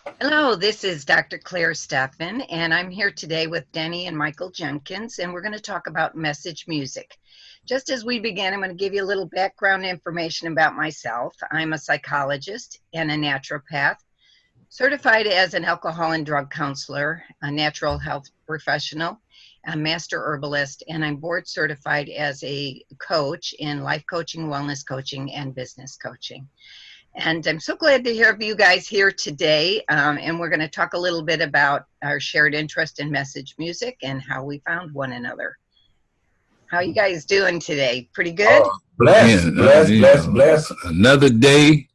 Hello, this is Dr. Clare Steffen, and I'm here today with Denny and Michael Jenkins, and we're going to talk about message music. Just as we begin, I'm going to give you a little background information about myself. I'm a psychologist and a naturopath, certified as an alcohol and drug counselor, a natural health professional, a master herbalist, and I'm board certified as a coach in life coaching, wellness coaching, and business coaching. And I'm so glad to have you guys here today. And we're going to talk a little bit about our shared interest in message music and how we found one another. How are you guys doing today? Pretty good? Blessed. Another day.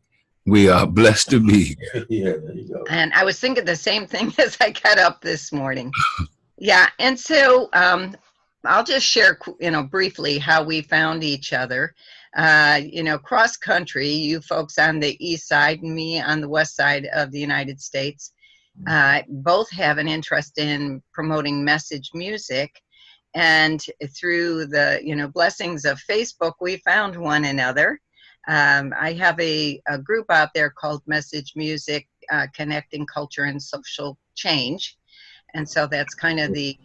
We are blessed to be here. Yeah, there you go. And I was thinking the same thing as I got up this morning. Yeah, and so I'll just share, briefly how we found each other. Cross country, you folks on the east side and me on the west side of the United States, both have an interest in promoting message music. And through the, blessings of Facebook, we found one another. I have a group out there called Message Music, Connecting Culture and Social Change. And so that's kind of the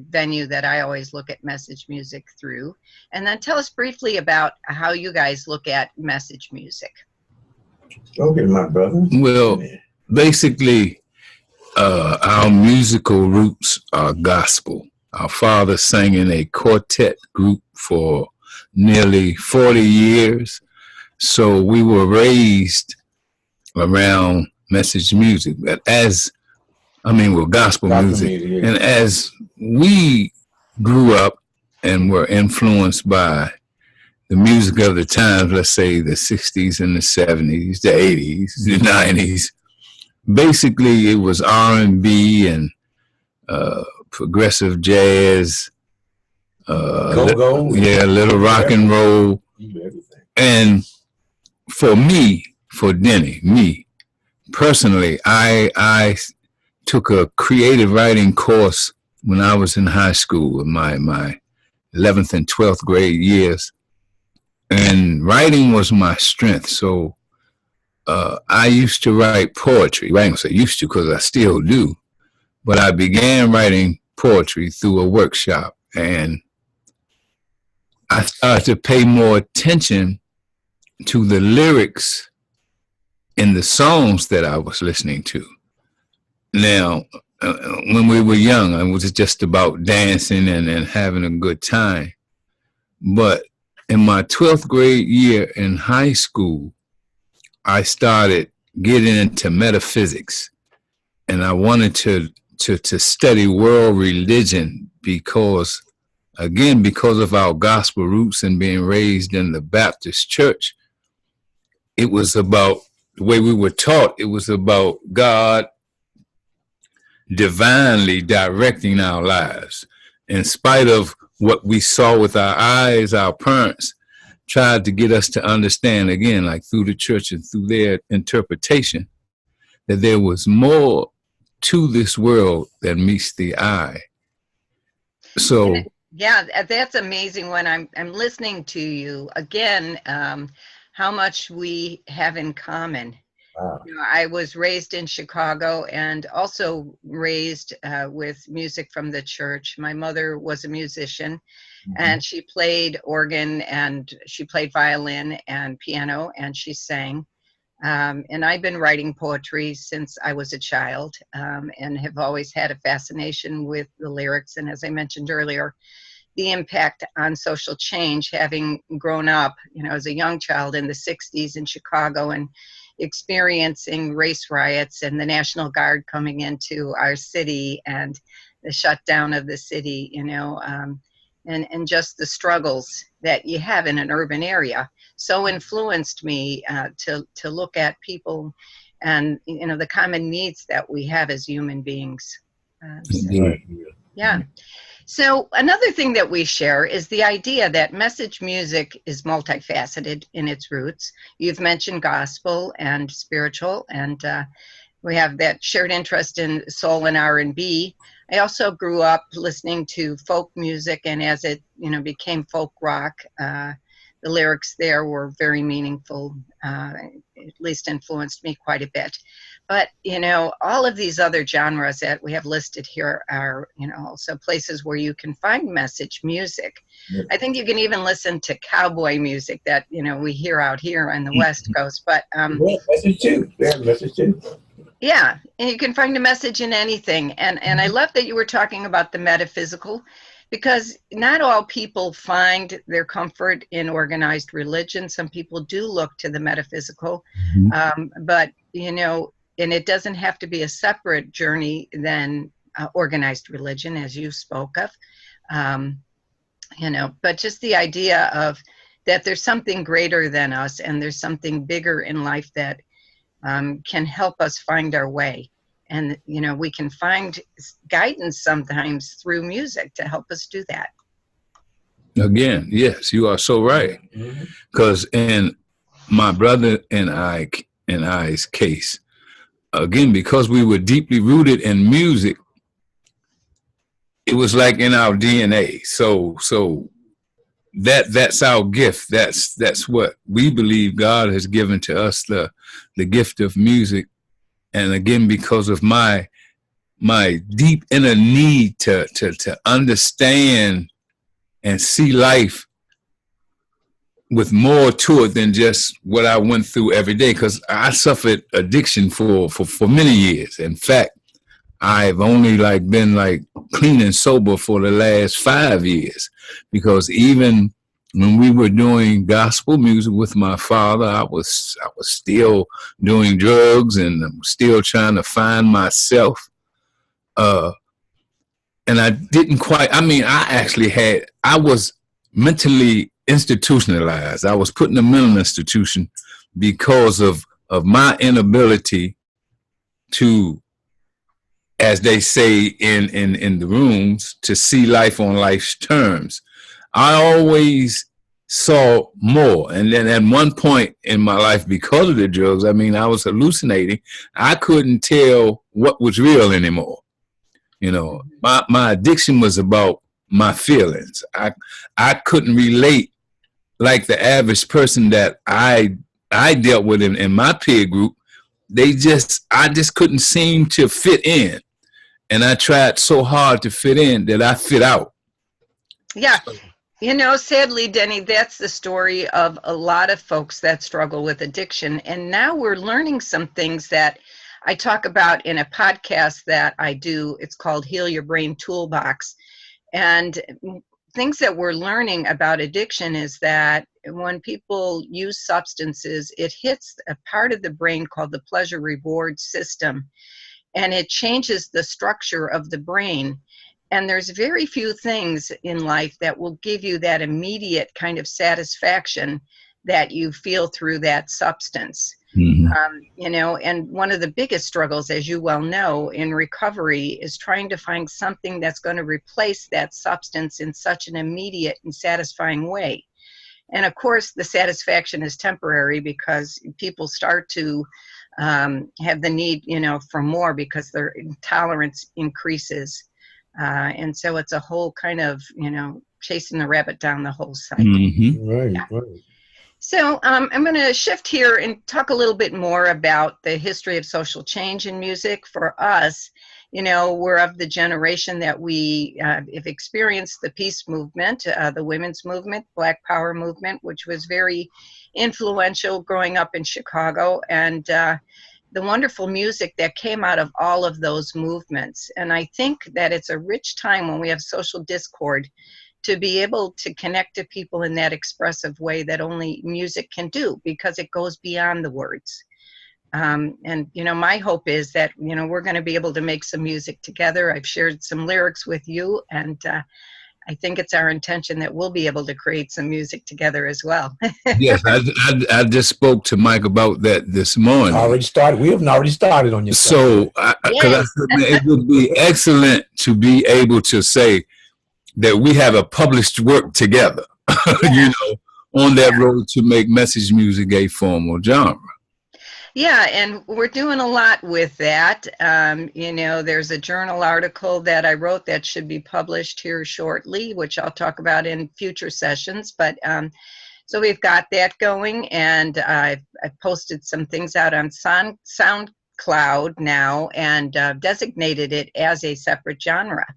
venue that I always look at message music through. And then tell us briefly about how you guys look at message music. Okay, my brother. Well, basically, our musical roots are gospel. Our father sang in a quartet group for nearly 40 years. So we were raised around message music. But gospel music. Yeah. And as we grew up and were influenced by the music of the times, let's say the 60s and the 70s, the 80s, the 90s, basically it was R&B and progressive jazz, little rock and roll. And for Denny, personally, I took a creative writing course when I was in high school, in my 11th and 12th grade years. And writing was my strength. So I used to write poetry. I don't say used to because I still do. But I began writing poetry through a workshop. And I started to pay more attention to the lyrics in the songs that I was listening to. Now, when we were young, it was just about dancing and having a good time. But in my 12th grade year in high school, I started getting into metaphysics. And I wanted to study world religion because of our gospel roots and being raised in the Baptist church. It was about the way we were taught. It was about God divinely directing our lives. In spite of what we saw with our eyes, our parents tried to get us to understand, again, like through the church and through their interpretation, that there was more to this world than meets the eye. So yeah, that's amazing. When I'm listening to you again, how much we have in common. Wow. I was raised in Chicago and also raised with music from the church. My mother was a musician, and she played organ and she played violin and piano, and she sang. And I've been writing poetry since I was a child, and have always had a fascination with the lyrics. And as I mentioned earlier, the impact on social change, having grown up, as a young child in the 60s in Chicago and experiencing race riots and the National Guard coming into our city and the shutdown of the city, and just the struggles that you have in an urban area, so influenced me to look at people and, the common needs that we have as human beings. Yeah. So another thing that we share is the idea that message music is multifaceted in its roots. You've mentioned gospel and spiritual, and we have that shared interest in soul and R&B. I also grew up listening to folk music, and as it became folk rock, the lyrics there were very meaningful, at least influenced me quite a bit. But, all of these other genres that we have listed here are, also places where you can find message music. Yeah. I think you can even listen to cowboy music that, we hear out here on the West Coast. But message too. Yeah, message too. yeah, and you can find a message in anything. And I love that you were talking about the metaphysical, because not all people find their comfort in organized religion. Some people do look to the metaphysical, but, and it doesn't have to be a separate journey than organized religion, as you spoke of, but just the idea of that there's something greater than us and there's something bigger in life that can help us find our way. And, we can find guidance sometimes through music to help us do that. Again, yes, you are so right. Because in my brother and I's case, again, because we were deeply rooted in music, it was like in our DNA. So that's our gift. That's what we believe God has given to us, the gift of music. And again, because of my deep inner need to understand and see life with more to it than just what I went through every day, because I suffered addiction for many years. In fact, I've only been clean and sober for the last 5 years, because even when we were doing gospel music with my father, I was still doing drugs and still trying to find myself. And I didn't quite, I was mentally institutionalized. I was put in a mental institution because of my inability to, as they say in the rooms, to see life on life's terms. I always saw more. And then at one point in my life, because of the drugs, I was hallucinating. I couldn't tell what was real anymore. My addiction was about my feelings. I couldn't relate like the average person that I dealt with in my peer group. I just couldn't seem to fit in. And I tried so hard to fit in that I fit out. Yeah. Sadly, Denny, that's the story of a lot of folks that struggle with addiction. And now we're learning some things that I talk about in a podcast that I do. It's called Heal Your Brain Toolbox. And things that we're learning about addiction is that when people use substances, it hits a part of the brain called the pleasure reward system. And it changes the structure of the brain. And there's very few things in life that will give you that immediate kind of satisfaction that you feel through that substance. And one of the biggest struggles, as you well know, in recovery is trying to find something that's going to replace that substance in such an immediate and satisfying way. And of course, the satisfaction is temporary because people start to have the need, for more because their intolerance increases. And so it's a whole kind of, chasing the rabbit down the whole cycle. Right, yeah. Right. So I'm going to shift here and talk a little bit more about the history of social change in music. For us, we're of the generation that we have experienced the peace movement, the women's movement, Black Power movement, which was very influential growing up in Chicago, and the wonderful music that came out of all of those movements. And I think that it's a rich time when we have social discord to be able to connect to people in that expressive way that only music can do, because it goes beyond the words. And, my hope is that, we're going to be able to make some music together. I've shared some lyrics with you, and I think it's our intention that we'll be able to create some music together as well. Yes, I just spoke to Mike about that this morning. We haven't already started on your stuff. So, because I said, man, it would be excellent to be able to say that we have a published work together, on that road to make message music a formal genre. Yeah, and we're doing a lot with that. There's a journal article that I wrote that should be published here shortly, which I'll talk about in future sessions. But so we've got that going, and I've posted some things out on SoundCloud cloud now and designated it as a separate genre.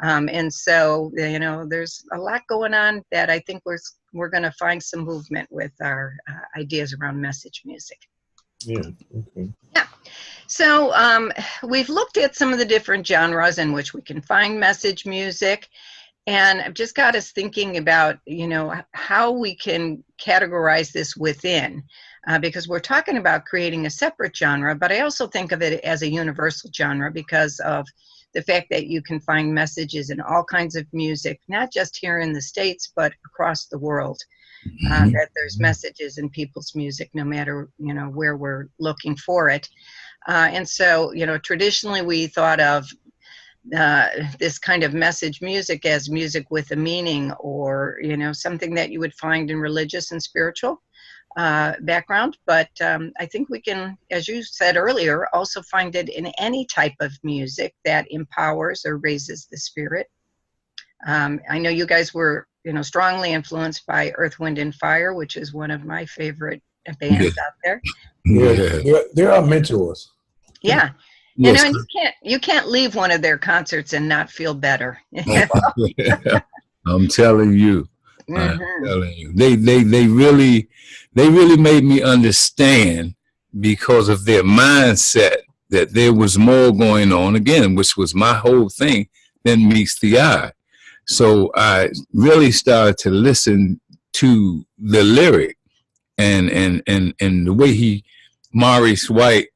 And so, you know, there's a lot going on that I think we're going to find some movement with our ideas around message music. Yeah. Okay. Yeah. So we've looked at some of the different genres in which we can find message music. And I've just got us thinking about, you know, how we can categorize this within, because we're talking about creating a separate genre, but I also think of it as a universal genre because of the fact that you can find messages in all kinds of music, not just here in the States, but across the world. That there's messages in people's music, no matter, you know, where we're looking for it. And so, you know, traditionally we thought of this kind of message music as music with a meaning, or, you know, something that you would find in religious and spiritual background. But I think we can, as you said earlier, also find it in any type of music that empowers or raises the spirit. I know you guys were, you know, strongly influenced by Earth, Wind, and Fire, which is one of my favorite bands out there. Yeah, they're our mentors. Yeah. You know, and you can't leave one of their concerts and not feel better. I'm telling you. I'm telling you. They really made me understand, because of their mindset, that there was more going on, again, which was my whole thing, than meets the eye. So I really started to listen to the lyric and the way Maurice White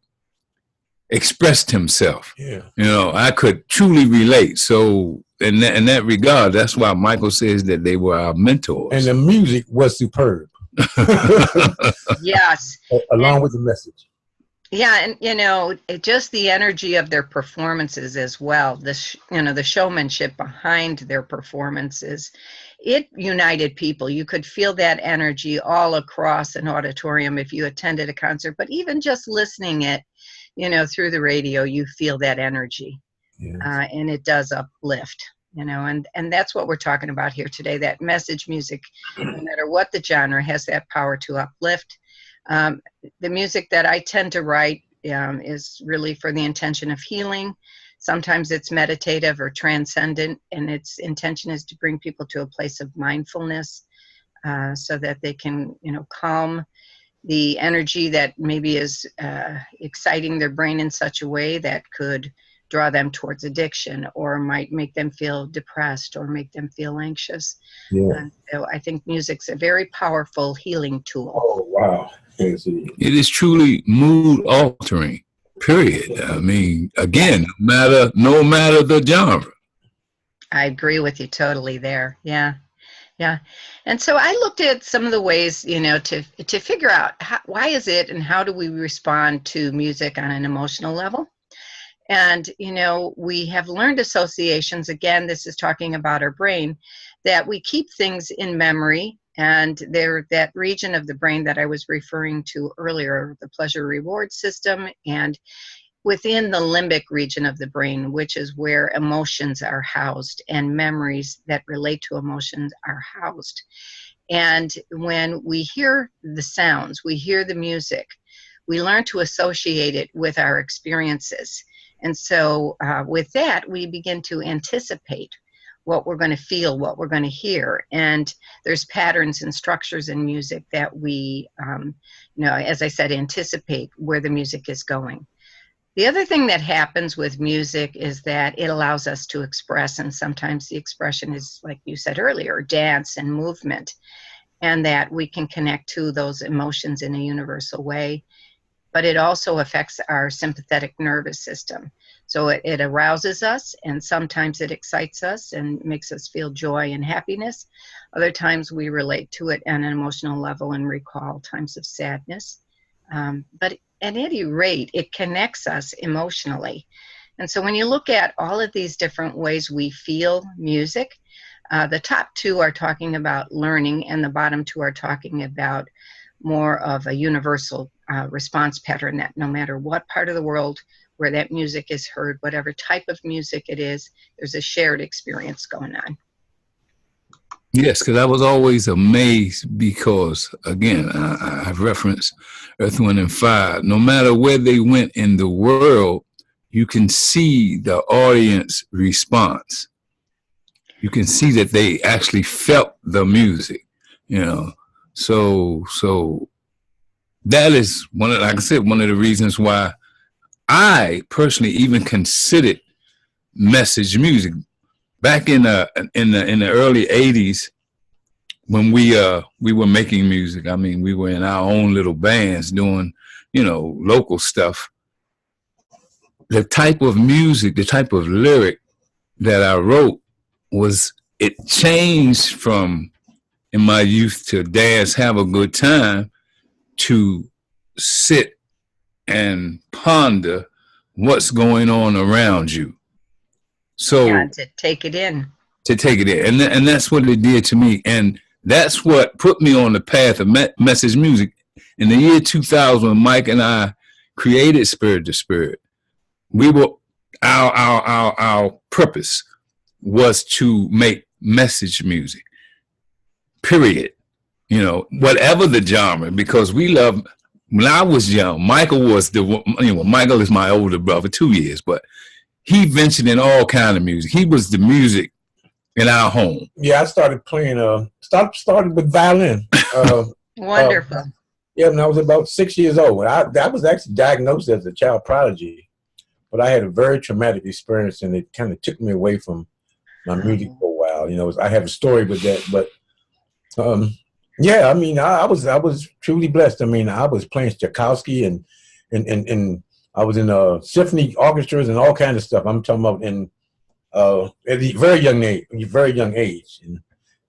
expressed himself. Yeah. You know, I could truly relate. So in that regard, that's why Michael says that they were our mentors. And the music was superb. Yes. Along with the message. Yeah, and you know, just the energy of their performances as well. You know, the showmanship behind their performances, it united people. You could feel that energy all across an auditorium if you attended a concert. But even just listening it, you know, through the radio, you feel that energy, and it does uplift. You know, and that's what we're talking about here today. That message music, no matter what the genre, has that power to uplift. The music that I tend to write is really for the intention of healing. Sometimes it's meditative or transcendent, and its intention is to bring people to a place of mindfulness, so that they can, you know, calm the energy that maybe is exciting their brain in such a way that could draw them towards addiction, or might make them feel depressed, or make them feel anxious. Yeah. So I think music's a very powerful healing tool. Oh, wow. It is truly mood altering, period. I mean, again, no matter the genre. I agree with you totally there. Yeah. Yeah. And so I looked at some of the ways, you know, to figure out why is it and how do we respond to music on an emotional level. And, you know, we have learned associations. Again, this is talking about our brain, that we keep things in memory. And they're that region of the brain that I was referring to earlier, the pleasure reward system, and within the limbic region of the brain, which is where emotions are housed and memories that relate to emotions are housed. And when we hear the sounds, we hear the music, we learn to associate it with our experiences. And so with that, we begin to anticipate what we're going to feel, what we're going to hear. And there's patterns and structures in music that we, you know, as I said, anticipate where the music is going. The other thing that happens with music is that it allows us to express, and sometimes the expression is, like you said earlier, dance and movement, and that we can connect to those emotions in a universal way. But it also affects our sympathetic nervous system. So it arouses us, and sometimes it excites us and makes us feel joy and happiness. Other times we relate to it on an emotional level and recall times of sadness. But at any rate, it connects us emotionally. And so when you look at all of these different ways we feel music, the top two are talking about learning, and the bottom two are talking about more of a universal response pattern, that no matter what part of the world where that music is heard, whatever type of music it is, there's a shared experience going on. Yes, because I was always amazed because, again, I've referenced Earth, Wind, and Fire. No matter where they went in the world, you can see the audience response. You can see that they actually felt the music, you know. So that is one of, like I said, one of the reasons why I personally even considered message music back in the early '80s. When we were making music, I mean, we were in our own little bands doing, local stuff. The type of music, the type of lyric that I wrote it changed from in my youth to dance, have a good time, to sit and ponder what's going on around you. So yeah, to take it in. And that's what it did to me. And that's what put me on the path of message music. In the year 2000, when Mike and I created Spirit to Spirit, we were our purpose was to make message music. Period. Whatever the genre, because we love. When I was young, Michael was Michael is my older brother, 2 years, but he ventured in all kind of music. He was the music in our home. Yeah, I started playing. Started with violin. Wonderful. Yeah, when I was about 6 years old. I was actually diagnosed as a child prodigy, but I had a very traumatic experience, and it kind of took me away from my music for a while. I have a story with that, but yeah, I mean, I was truly blessed. I mean, I was playing Tchaikovsky and I was in symphony orchestras and all kinds of stuff. I'm talking about at a very young age. And,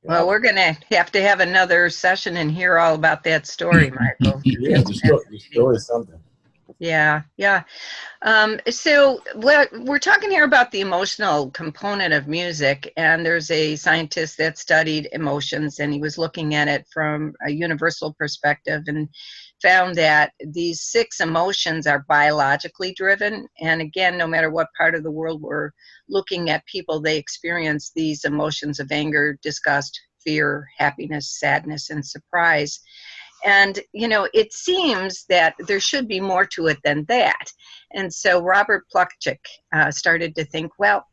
well, we're going to have another session and hear all about that story, Michael. Yeah, the story is something. Yeah. So we're talking here about the emotional component of music, and there's a scientist that studied emotions, and he was looking at it from a universal perspective and found that these 6 emotions are biologically driven. And again, no matter what part of the world we're looking at, people, they experience these emotions of anger, disgust, fear, happiness, sadness, and surprise. And, it seems that there should be more to it than that. And so Robert Plutchik started to think, well,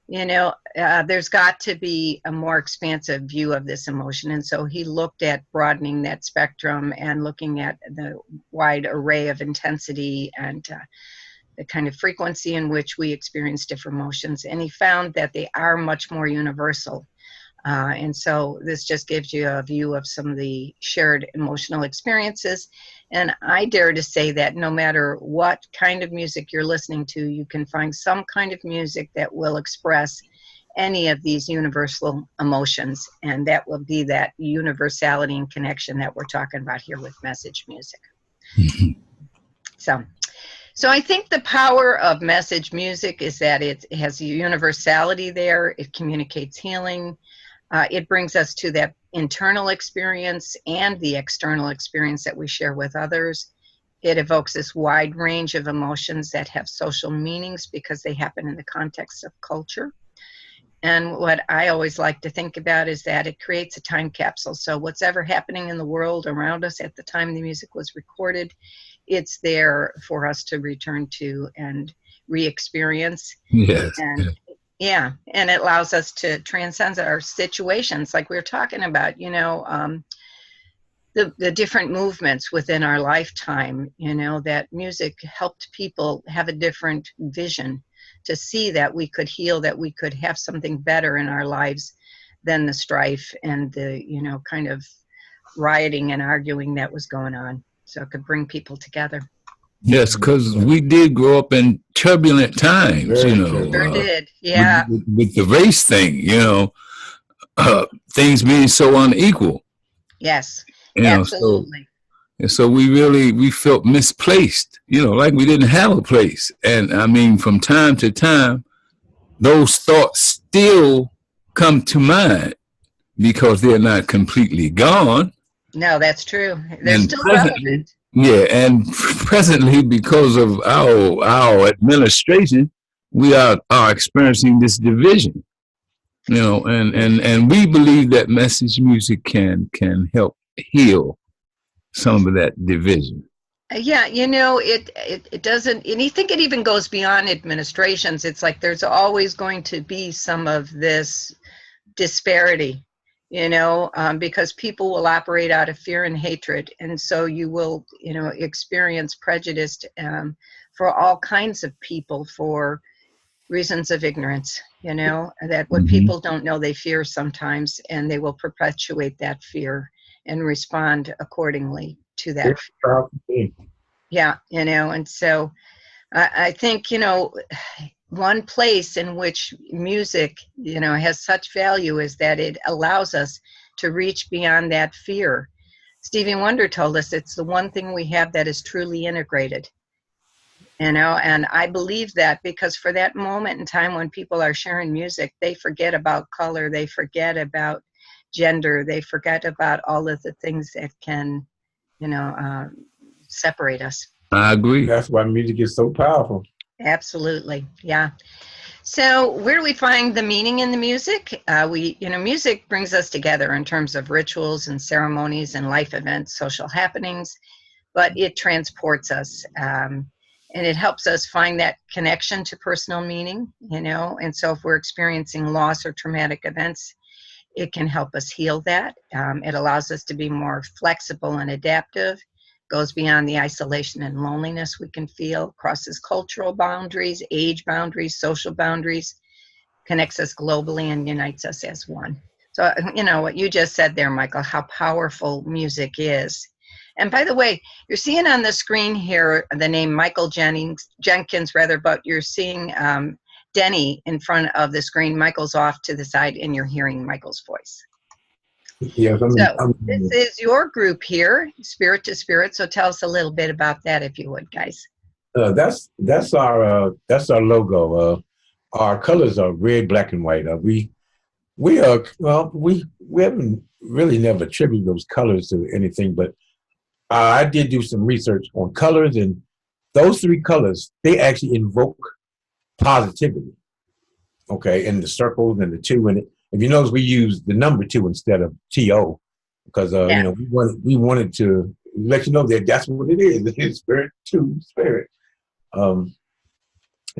there's got to be a more expansive view of this emotion. And so he looked at broadening that spectrum and looking at the wide array of intensity and the kind of frequency in which we experience different emotions. And he found that they are much more universal. And so this just gives you a view of some of the shared emotional experiences. And I dare to say that no matter what kind of music you're listening to, you can find some kind of music that will express any of these universal emotions. And that will be that universality and connection that we're talking about here with message music. So I think the power of message music is that it has a universality there. It communicates healing. It brings us to that internal experience and the external experience that we share with others. It evokes this wide range of emotions that have social meanings because they happen in the context of culture. And what I always like to think about is that it creates a time capsule. So what's ever happening in the world around us at the time the music was recorded, it's there for us to return to and re-experience. Yes. Yeah, and it allows us to transcend our situations, like we were talking about, the different movements within our lifetime, that music helped people have a different vision to see that we could heal, that we could have something better in our lives than the strife and the, kind of rioting and arguing that was going on. So it could bring people together. Yes, because we did grow up in turbulent times, Sure did, yeah. With the race thing, things being so unequal. Yes, absolutely. So we felt misplaced, like we didn't have a place. And I mean, from time to time, those thoughts still come to mind because they're not completely gone. No, that's true. They're still relevant. Yeah, and presently, because of our administration, we are experiencing this division. And we believe that message music can help heal some of that division. Yeah, it doesn't, and you think it even goes beyond administrations. It's like there's always going to be some of this disparity, because people will operate out of fear and hatred. And so you will, experience prejudice for all kinds of people for reasons of ignorance, that what people don't know, they fear sometimes, and they will perpetuate that fear and respond accordingly to that. Yeah, and so I think, one place in which music, has such value is that it allows us to reach beyond that fear. Stevie Wonder told us it's the one thing we have that is truly integrated, and I believe that, because for that moment in time when people are sharing music, they forget about color, they forget about gender, they forget about all of the things that can, separate us. I agree. That's why music is so powerful. Absolutely. Yeah. So where do we find the meaning in the music? Music brings us together in terms of rituals and ceremonies and life events, social happenings, but it transports us, and it helps us find that connection to personal meaning, and so if we're experiencing loss or traumatic events, it can help us heal that. It allows us to be more flexible and adaptive, goes beyond the isolation and loneliness we can feel, crosses cultural boundaries, age boundaries, social boundaries, connects us globally, and unites us as one. So, what you just said there, Michael, how powerful music is. And by the way, you're seeing on the screen here the name Michael Jenkins, but you're seeing Denny in front of the screen. Michael's off to the side, and you're hearing Michael's voice. Yes, this is your group here, Spirit to Spirit. So tell us a little bit about that, if you would, guys. That's our logo. Our colors are red, black, and white. We haven't really never attributed those colors to anything, but I did do some research on colors, and those three colors, they actually invoke positivity. Okay, and the circles and the two in it. If you notice, we use the number 2 instead of TO, because we wanted to let you know that that's what it is. It's spirit to spirit. That's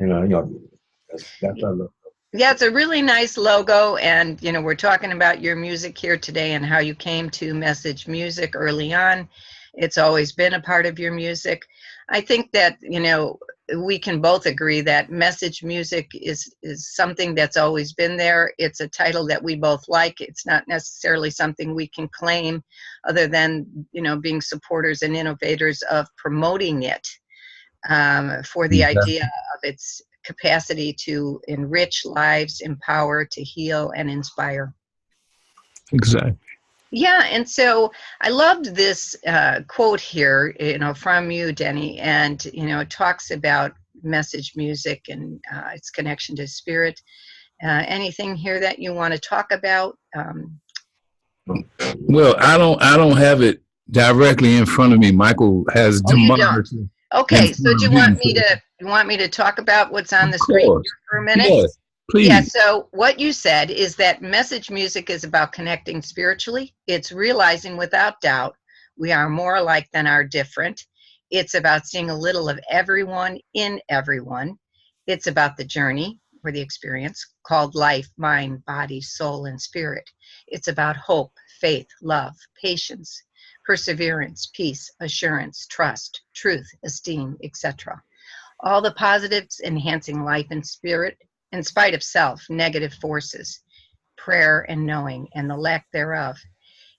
our logo. Yeah, it's a really nice logo, and we're talking about your music here today and how you came to message music early on. It's always been a part of your music. I think that we can both agree that message music is something that's always been there. It's a title that we both like. It's not necessarily something we can claim, other than being supporters and innovators of promoting it, for the idea of its capacity to enrich lives, empower, to heal, and inspire. Exactly. Yeah, and so I loved this quote here, from you, Denny, and it talks about message music and its connection to spirit. Anything here that you want to talk about? Well, I don't have it directly in front of me. Michael has the monitor. Okay, so do you want me to talk about what's on the screen for a minute? Yes. Please. Yeah, so what you said is that message music is about connecting spiritually. It's realizing without doubt we are more alike than are different. It's about seeing a little of everyone in everyone. It's about the journey or the experience called life, mind, body, soul, and spirit. It's about hope, faith, love, patience, perseverance, peace, assurance, trust, truth, esteem, etc. All the positives enhancing life and spirit, in spite of self, negative forces, prayer and knowing, and the lack thereof.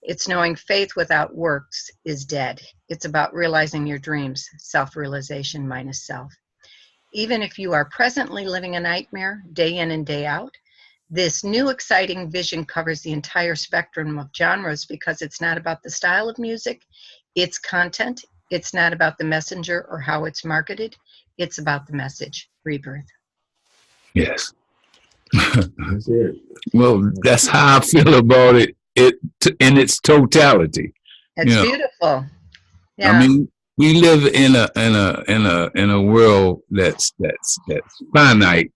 It's knowing faith without works is dead. It's about realizing your dreams, self-realization minus self. Even if you are presently living a nightmare, day in and day out, this new exciting vision covers the entire spectrum of genres, because it's not about the style of music, its content. It's not about the messenger or how it's marketed. It's about the message, rebirth. Yes. Well, that's how I feel about it in its totality. It's beautiful. Yeah. I mean, we live in a world that's finite,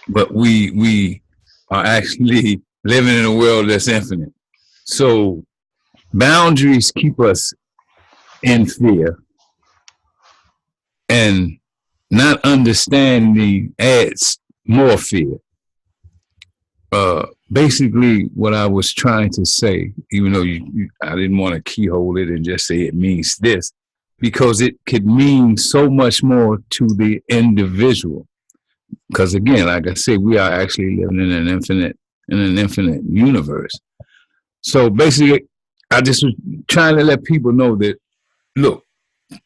but we are actually living in a world that's infinite. So boundaries keep us in fear, and not understanding adds more fear. Basically, what I was trying to say, even though I didn't want to keyhole it and just say it means this, because it could mean so much more to the individual. Because again, like I say, we are actually living in an infinite universe. So basically, I just was trying to let people know that, look,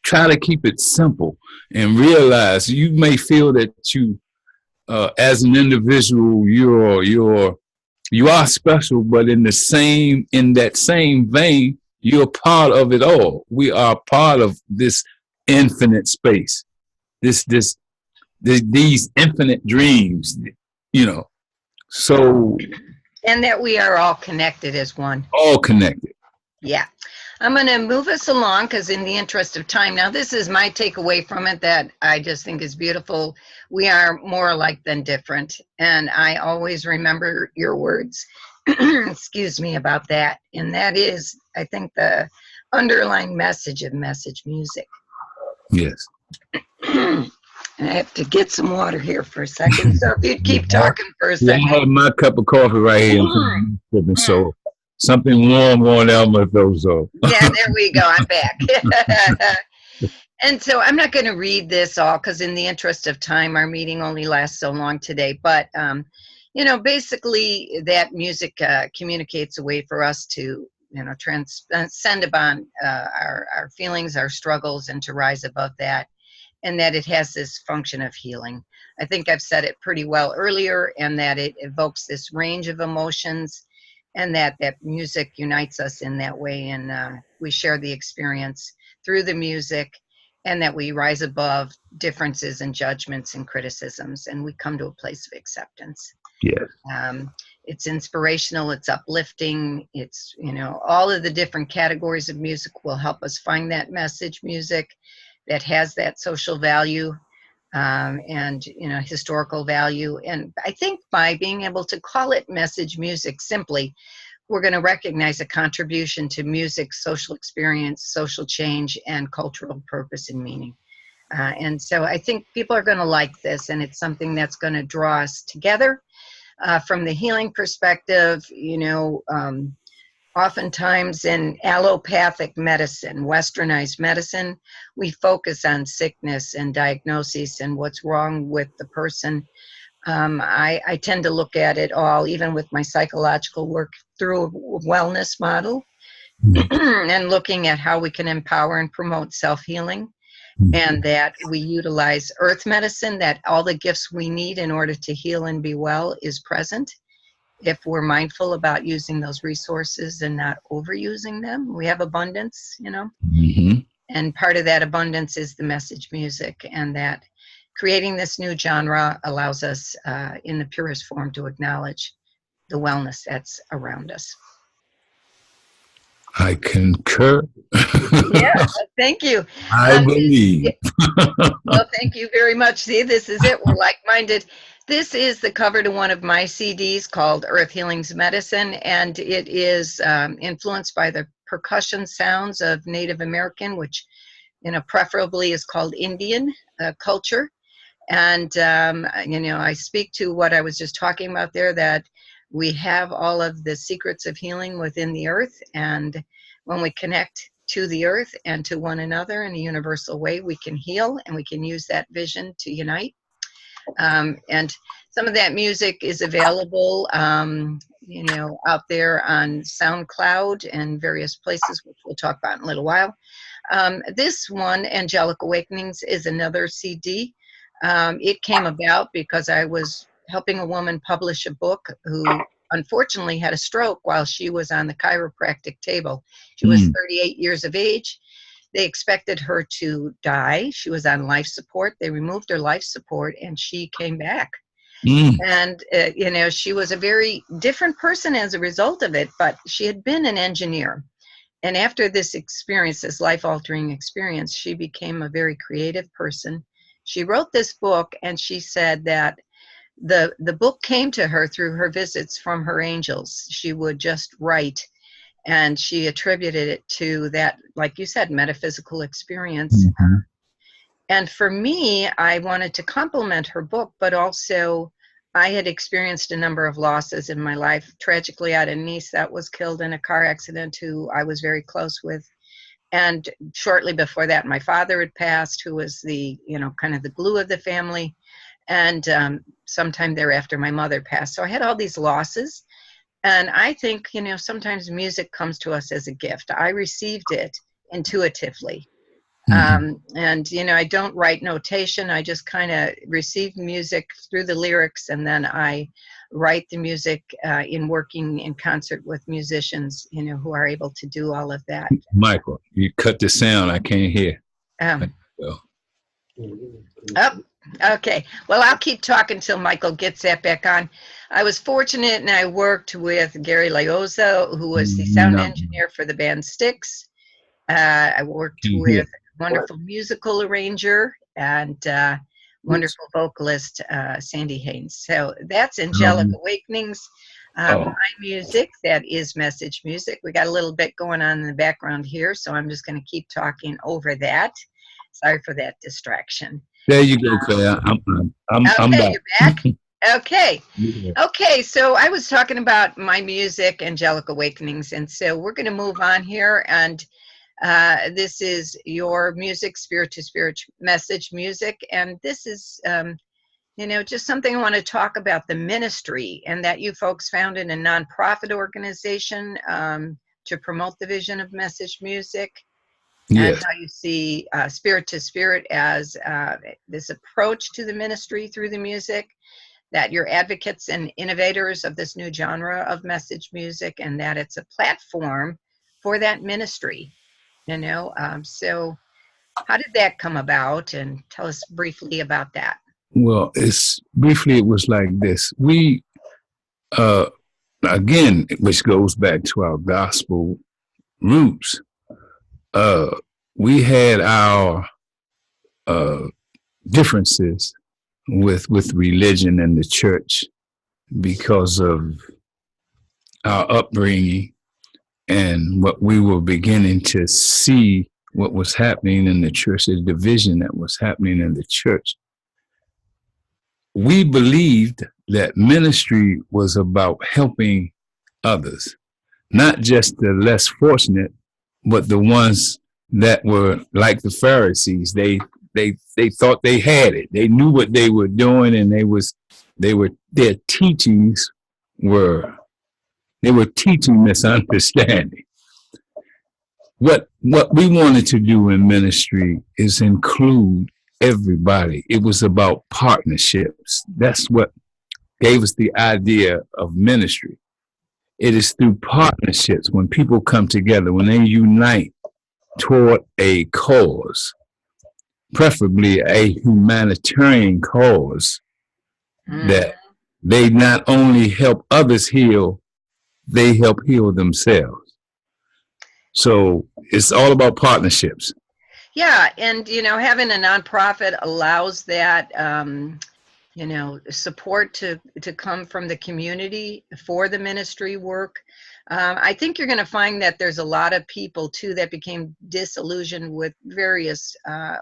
try to keep it simple and realize you may feel that you, as an individual, you are special, but in that same vein, you're part of it all. We are part of this infinite space, these infinite dreams, so. And that we are all connected as one. All connected. Yeah. I'm going to move us along because in the interest of time, now this is my takeaway from it that I just think is beautiful. We are more alike than different. And I always remember your words, excuse me, about that. And that is, I think, the underlying message of message music. Yes. I have to get some water here for a second. So if you'd keep talking for a second. I have my cup of coffee right here. So something warm going down my throat. So. Yeah, there we go. I'm back. And so I'm not going to read this all because in the interest of time, our meeting only lasts so long today. But, basically that music communicates a way for us to, transcend upon our feelings, our struggles, and to rise above that. And that it has this function of healing. I think I've said it pretty well earlier, and that it evokes this range of emotions, and that music unites us in that way, and we share the experience through the music, and that we rise above differences and judgments and criticisms, and we come to a place of acceptance. Yeah. It's inspirational, it's uplifting, it's, all of the different categories of music will help us find that message music that has that social value and historical value. And I think by being able to call it message music simply, we're going to recognize a contribution to music, social experience, social change, and cultural purpose and meaning. And so I think people are going to like this, and it's something that's going to draw us together from the healing perspective. Oftentimes in allopathic medicine, westernized medicine, we focus on sickness and diagnosis and what's wrong with the person. I tend to look at it all, even with my psychological work, through a wellness model and looking at how we can empower and promote self-healing, and that we utilize earth medicine, that all the gifts we need in order to heal and be well is present. If we're mindful about using those resources and not overusing them, we have abundance, Mm-hmm. And part of that abundance is the message music, and that creating this new genre allows us in the purest form to acknowledge the wellness that's around us. I concur. Yeah, thank you. I believe. Well, thank you very much. See, this is it. We're like-minded. This is the cover to one of my CDs called Earth Healing's Medicine, and it is influenced by the percussion sounds of Native American, which, preferably is called Indian culture. And, I speak to what I was just talking about there, that we have all of the secrets of healing within the earth. And when we connect to the earth and to one another in a universal way, we can heal, and we can use that vision to unite. And some of that music is available, out there on SoundCloud and various places, which we'll talk about in a little while. This one, Angelic Awakenings, is another CD. It came about because I was helping a woman publish a book who unfortunately had a stroke while she was on the chiropractic table. She was 38 years of age. They expected her to die. She was on life support. They removed her life support, and she came back. And, she was a very different person as a result of it, but she had been an engineer. And after this experience, this life-altering experience, she became a very creative person. She wrote this book, and she said that the book came to her through her visits from her angels. She would just write, and she attributed it to that, like you said, metaphysical experience. Mm-hmm. And for me, I wanted to compliment her book, but also I had experienced a number of losses in my life. Tragically, I had a niece that was killed in a car accident who I was very close with. And shortly before that, my father had passed, who was the, kind of the glue of the family. And sometime thereafter, my mother passed. So I had all these losses. And I think, sometimes music comes to us as a gift. I received it intuitively. Mm-hmm. And, I don't write notation. I just kind of receive music through the lyrics, and then I write the music in working in concert with musicians, who are able to do all of that. Michael, you cut the sound. I can't hear. Oh, okay. Well, I'll keep talking until Michael gets that back on. I was fortunate, and I worked with Gary Laoza, who was the sound engineer for the band Styx. I worked with a wonderful musical arranger and wonderful vocalist, Sandy Haynes. So that's Angelic Awakenings. My music, that is message music. We got a little bit going on in the background here, so I'm just going to keep talking over that. Sorry for that distraction. There you go, Claire. I'm back. You're back? Okay. Okay, so I was talking about my music, Angelic Awakenings, and so we're going to move on here, and this is your music, Spirit to Spirit message music, and this is, just something I want to talk about, the ministry, and that you folks founded a nonprofit organization to promote the vision of message music. Yes. And how you see Spirit to Spirit as this approach to the ministry through the music, that you're advocates and innovators of this new genre of message music, and that it's a platform for that ministry, so how did that come about? And tell us briefly about that. Well, it was like this. We, again, which goes back to our gospel roots, we had our differences with religion and the church because of our upbringing and what we were beginning to see what was happening in the church, the division that was happening in the church. We believed that ministry was about helping others, not just the less fortunate, but the ones that were like the Pharisees. They thought they had it. They knew what they were doing, and their teachings were teaching misunderstanding. What we wanted to do in ministry is include everybody. It was about partnerships. That's what gave us the idea of ministry. It is through partnerships, when people come together, when they unite toward a cause, preferably a humanitarian cause, that they not only help others heal, they help heal themselves. So it's all about partnerships. Yeah, and having a nonprofit allows that support to come from the community for the ministry work. I think you're going to find that there's a lot of people too that became disillusioned with various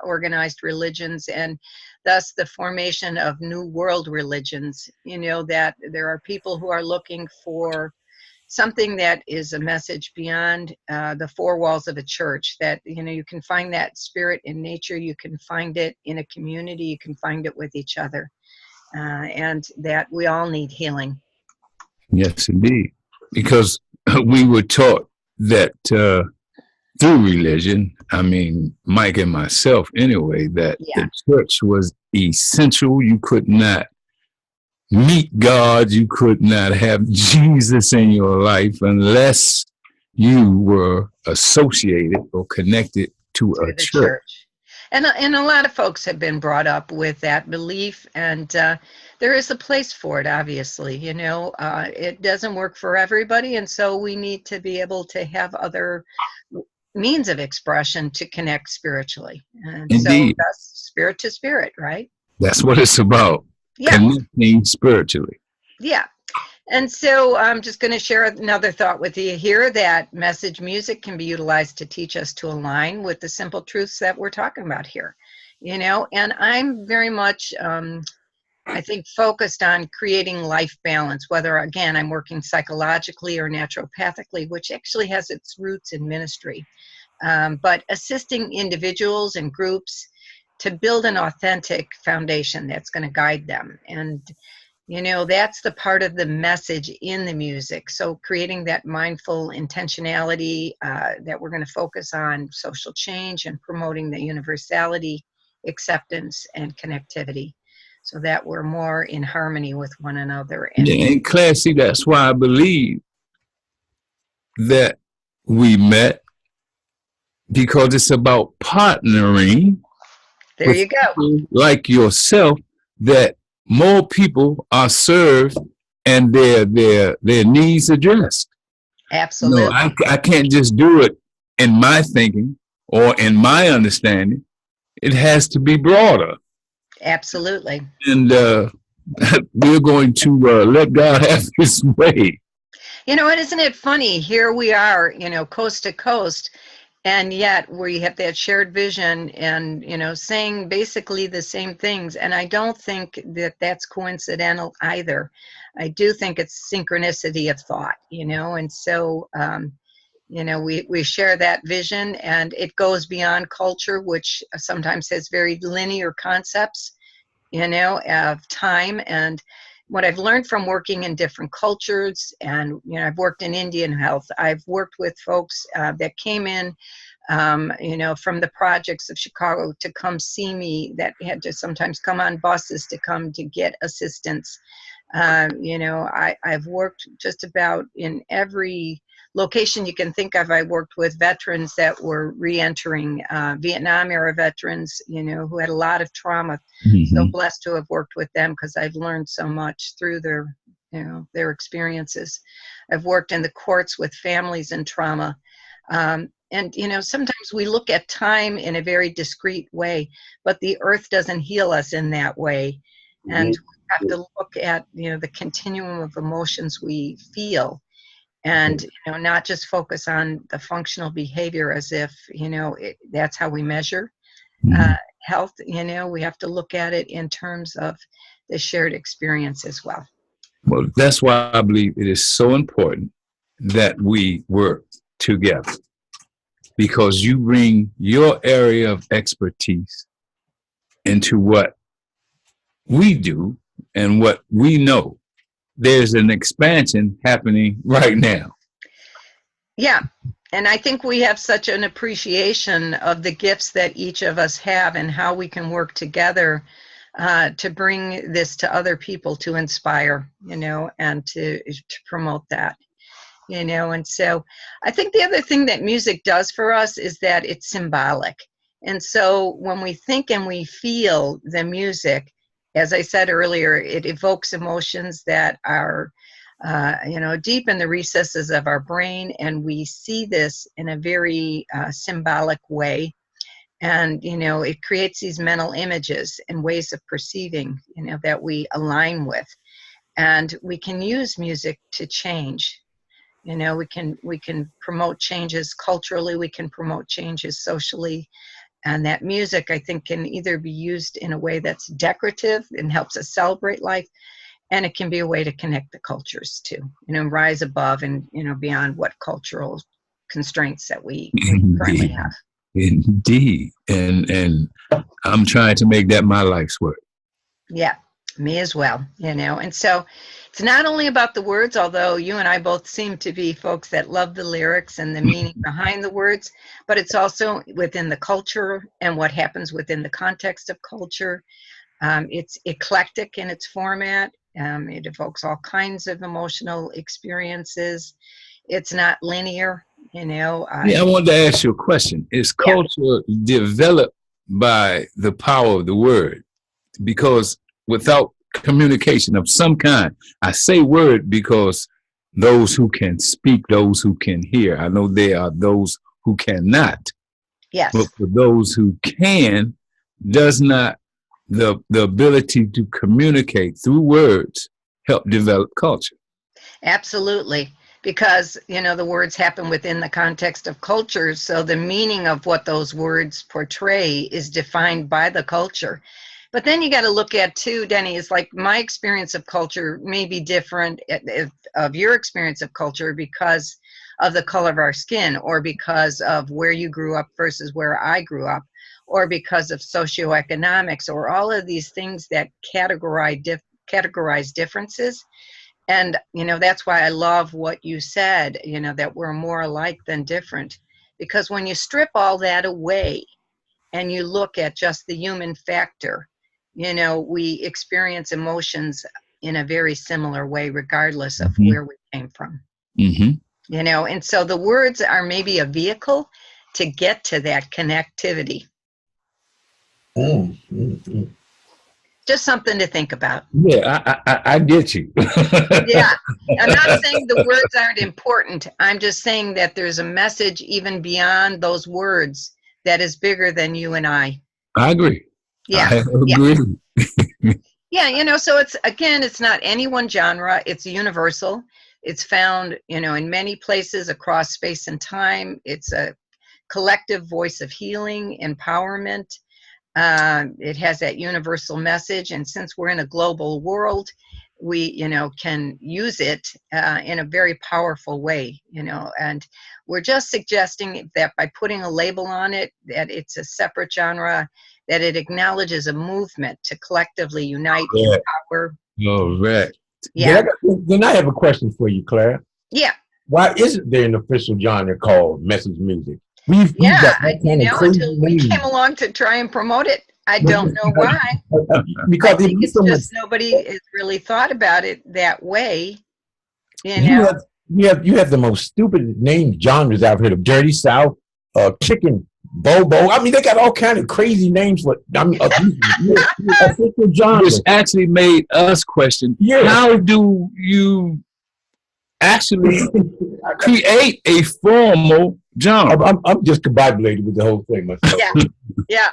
organized religions, and thus the formation of new world religions. That there are people who are looking for something that is a message beyond the four walls of a church, that you can find that spirit in nature, you can find it in a community, you can find it with each other, and that we all need healing. Yes, indeed, because we were taught that through religion, Mike and myself anyway, that the church was essential. You could not meet God, you could not have Jesus in your life unless you were associated or connected to a church. And a lot of folks have been brought up with that belief, and there is a place for it, obviously. It doesn't work for everybody, and so we need to be able to have other means of expression to connect spiritually. And indeed. So that's spirit to spirit, right? That's what it's about. Yeah. connecting spiritually. Yeah. And so I'm just going to share another thought with you here, that message music can be utilized to teach us to align with the simple truths that we're talking about here, and I'm very much, I think, focused on creating life balance, whether, again, I'm working psychologically or naturopathically, which actually has its roots in ministry, but assisting individuals and groups to build an authentic foundation that's going to guide them. And that's the part of the message in the music. So creating that mindful intentionality, that we're going to focus on social change and promoting the universality, acceptance, and connectivity, so that we're more in harmony with one another. And Claire, see, that's why I believe that we met, because it's about partnering. There you go. Like yourself, that more people are served and their needs addressed. Absolutely. No, I can't just do it in my thinking or in my understanding. It has to be broader. Absolutely. And we're going to let God have his way. And isn't it funny? Here we are, coast to coast, and yet we have that shared vision and, saying basically the same things. And I don't think that that's coincidental either. I do think it's synchronicity of thought, and so, we share that vision, and it goes beyond culture, which sometimes has very linear concepts, of time. And what I've learned from working in different cultures, and, I've worked in Indian health, I've worked with folks that came in, from the projects of Chicago to come see me, that had to sometimes come on buses to come to get assistance. I've worked just about in every location you can think of. I worked with veterans that were re-entering, Vietnam era veterans, who had a lot of trauma. Mm-hmm. So blessed to have worked with them, because I've learned so much through their experiences. I've worked in the courts with families in trauma. And, sometimes we look at time in a very discrete way, but the earth doesn't heal us in that way. And we have to look at, the continuum of emotions we feel, and, not just focus on the functional behavior as if, that's how we measure health. We have to look at it in terms of the shared experience as well. Well, that's why I believe it is so important that we work together, because you bring your area of expertise into what we do and what we know. There's an expansion happening right now. Yeah. And I think we have such an appreciation of the gifts that each of us have, and how we can work together to bring this to other people, to inspire, and to promote that. And so I think the other thing that music does for us is that it's symbolic. And so when we think and we feel the music, as I said earlier, it evokes emotions that are, deep in the recesses of our brain. And we see this in a very symbolic way. And, it creates these mental images and ways of perceiving, that we align with. And we can use music to change. We can promote changes culturally, we can promote changes socially. And that music, I think, can either be used in a way that's decorative and helps us celebrate life, and it can be a way to connect the cultures too, rise above and, beyond what cultural constraints that we currently have. Indeed. And I'm trying to make that my life's work. Yeah, me as well, And so it's not only about the words, although you and I both seem to be folks that love the lyrics and the meaning behind the words, but it's also within the culture and what happens within the context of culture. It's eclectic in its format. It evokes all kinds of emotional experiences. It's not linear, I wanted to ask you a question. Is culture developed by the power of the word? Because without communication of some kind, I say word because those who can speak, those who can hear, I know there are those who cannot. Yes. But for those who can, does not the ability to communicate through words help develop culture. Absolutely. Because, the words happen within the context of cultures. So the meaning of what those words portray is defined by the culture. But then you got to look at too, Denny, is like my experience of culture may be different of your experience of culture because of the color of our skin, or because of where you grew up versus where I grew up, or because of socioeconomics, or all of these things that categorize differences. And, that's why I love what you said, that we're more alike than different. Because when you strip all that away and you look at just the human factor, we experience emotions in a very similar way, regardless of where we came from. And so the words are maybe a vehicle to get to that connectivity. Just something to think about. Yeah, I get you. Yeah, I'm not saying the words aren't important. I'm just saying that there's a message even beyond those words that is bigger than you and I. I agree. Yeah. I agree. Yeah, so it's not any one genre. It's universal. It's found, in many places across space and time. It's a collective voice of healing, empowerment. It has that universal message. And since we're in a global world, we, can use it in a very powerful way, and we're just suggesting that by putting a label on it, that it's a separate genre, that it acknowledges a movement to collectively unite, empower. Oh, right. Yeah. Then I have a question for you, Claire. Yeah. Why isn't there an official genre called message music? Until we came along to try and promote it. I don't know why. Because I think it's just nobody has really thought about it that way. You have the most stupid named genres I've heard of. Dirty South, Chicken Bobo. I mean, they got all kind of crazy names for official genres. Which actually made us question, how do you actually create a formal genre? I'm just combobulated with the whole thing myself. Yeah.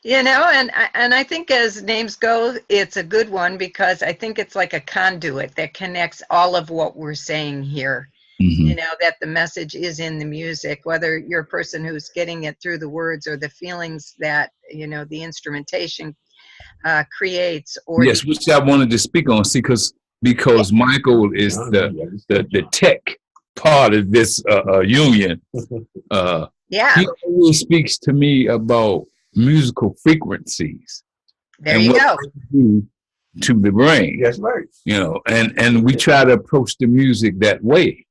And I think as names go, it's a good one, because I think it's like a conduit that connects all of what we're saying here. That the message is in the music, whether you're a person who's getting it through the words or the feelings that, the instrumentation creates. Or yes, which I wanted to speak on, because Michael is the tech part of this union. He always speaks to me about musical frequencies. There you go. To the brain. That's right. And we try to approach the music that way.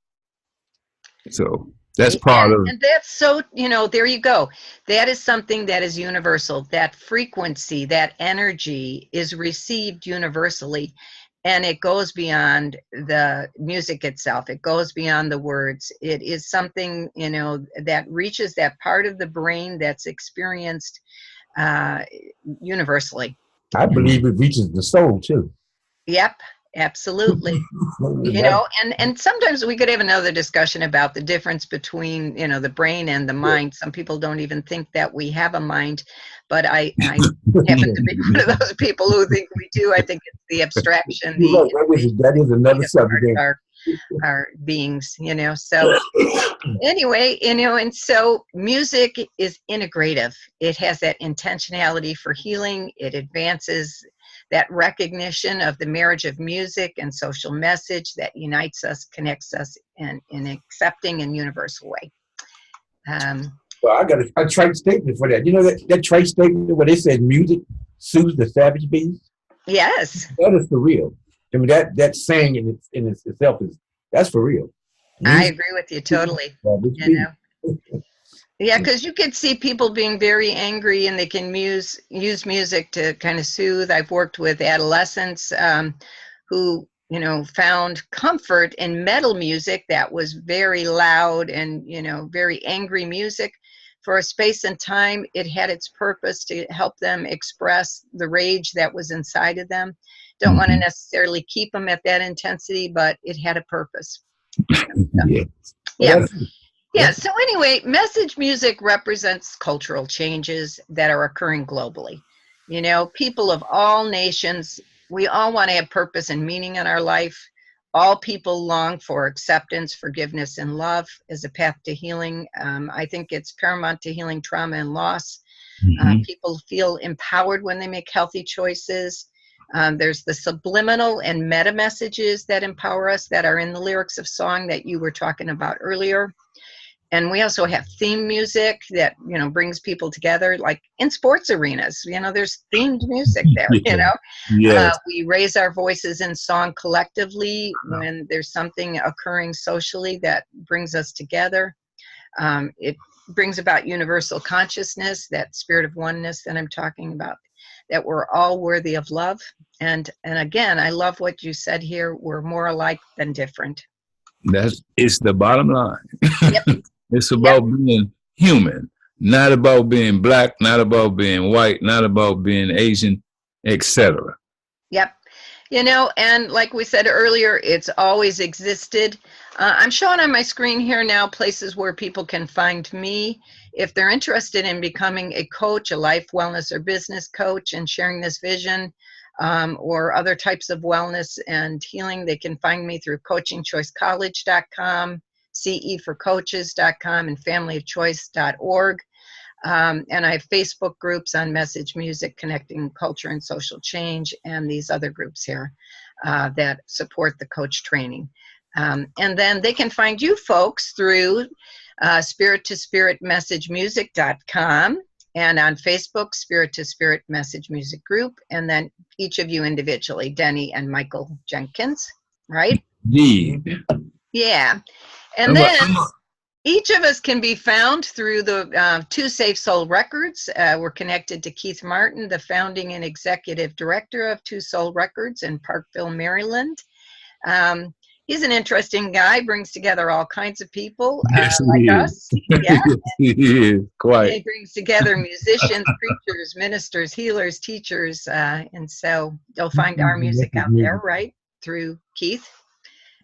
So that's part of. And that's so, there you go. That is something that is universal. That frequency, that energy is received universally. And it goes beyond the music itself. It goes beyond the words. It is something, that reaches that part of the brain that's experienced universally. I believe it reaches the soul too. Yep, absolutely. And sometimes we could have another discussion about the difference between, the brain and the mind. Some people don't even think that we have a mind, but I happen to be one of those people who think we do. I think it's the abstraction. That is another subject. Our beings, so anyway, and so music is integrative. It has that intentionality for healing. It advances that recognition of the marriage of music and social message that unites us, connects us in an accepting and universal way. Well, I got a trite statement for that. That trite statement where they said music soothes the savage beast? Yes. That is for real. I mean, that saying in itself that's for real. I agree with you totally. Yeah, because you could see people being very angry, and they can use music to kind of soothe. I've worked with adolescents who, found comfort in metal music that was very loud and, very angry music. For a space and time, it had its purpose to help them express the rage that was inside of them. Don't want to necessarily keep them at that intensity, but it had a purpose. Yeah. So anyway, message music represents cultural changes that are occurring globally. You know, people of all nations, we all want to have purpose and meaning in our life. All people long for acceptance, forgiveness, and love as a path to healing. I think it's paramount to healing trauma and loss. People feel empowered when they make healthy choices. There's the subliminal and meta messages that empower us that are in the lyrics of song that you were talking about earlier. And we also have theme music that, you know, brings people together, like in sports arenas. You know, there's themed music there, you know. Yes. We raise our voices in song collectively when there's something occurring socially that brings us together. It brings about universal consciousness, that spirit of oneness that I'm talking about, that we're all worthy of love. And again, I love what you said here. We're more alike than different. It's the bottom line. Yep. It's about being human, not about being black, not about being white, not about being Asian, etc. Yep. You know, and like we said earlier, it's always existed. I'm showing on my screen here now places where people can find me. If they're interested in becoming a coach, a life, wellness, or business coach, and sharing this vision, or other types of wellness and healing, they can find me through coachingchoicecollege.com, ceforcoaches.com, and familyofchoice.org. And I have Facebook groups on message, music, connecting culture and social change, and these other groups here that support the coach training. And then they can find you folks through spirit-to-spirit-message-music.com, and on Facebook, Spirit to Spirit Message Music Group, and then each of you individually, Denny and Michael Jenkins, right? Yeah. And then each of us can be found through the Two Safe Soul Records. We're connected to Keith Martin, the founding and executive director of Two Soul Records in Parkville, Maryland. He's an interesting guy, brings together all kinds of people like us. Yeah. He is, quite. He brings together musicians, preachers, ministers, healers, teachers. And so you'll find our music out there, right, through Keith.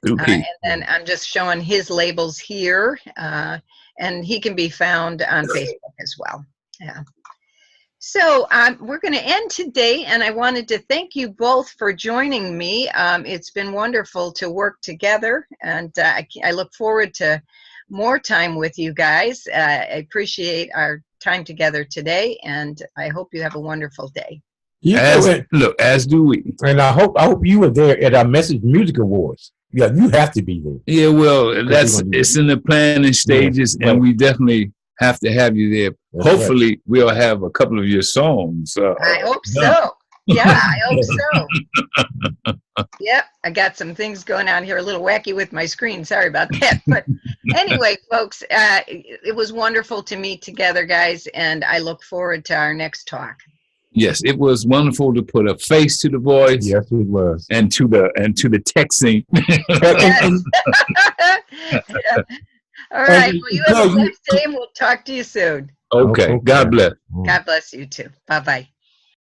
And then I'm just showing his labels here, and he can be found on Facebook as well. Yeah. So we're going to end today, and I wanted to thank you both for joining me. It's been wonderful to work together, and I look forward to more time with you guys. I appreciate our time together today, and I hope you have a wonderful day. As do we. And I hope you were there at our Message Music Awards. Yeah, you have to be there. Yeah, well, it's in the planning stages, and we definitely have to have you there. That's hopefully, we'll have a couple of your songs. I hope so. Yeah, I hope so. Yep, I got some things going on here, a little wacky with my screen. Sorry about that. But anyway, folks, it was wonderful to meet together, guys, and I look forward to our next talk. Yes, it was wonderful to put a face to the voice. Yes, it was. And to the texting. Yeah. All right. Well, you have a blessed day, and we'll talk to you soon. Okay. God bless. God bless you too. Bye-bye.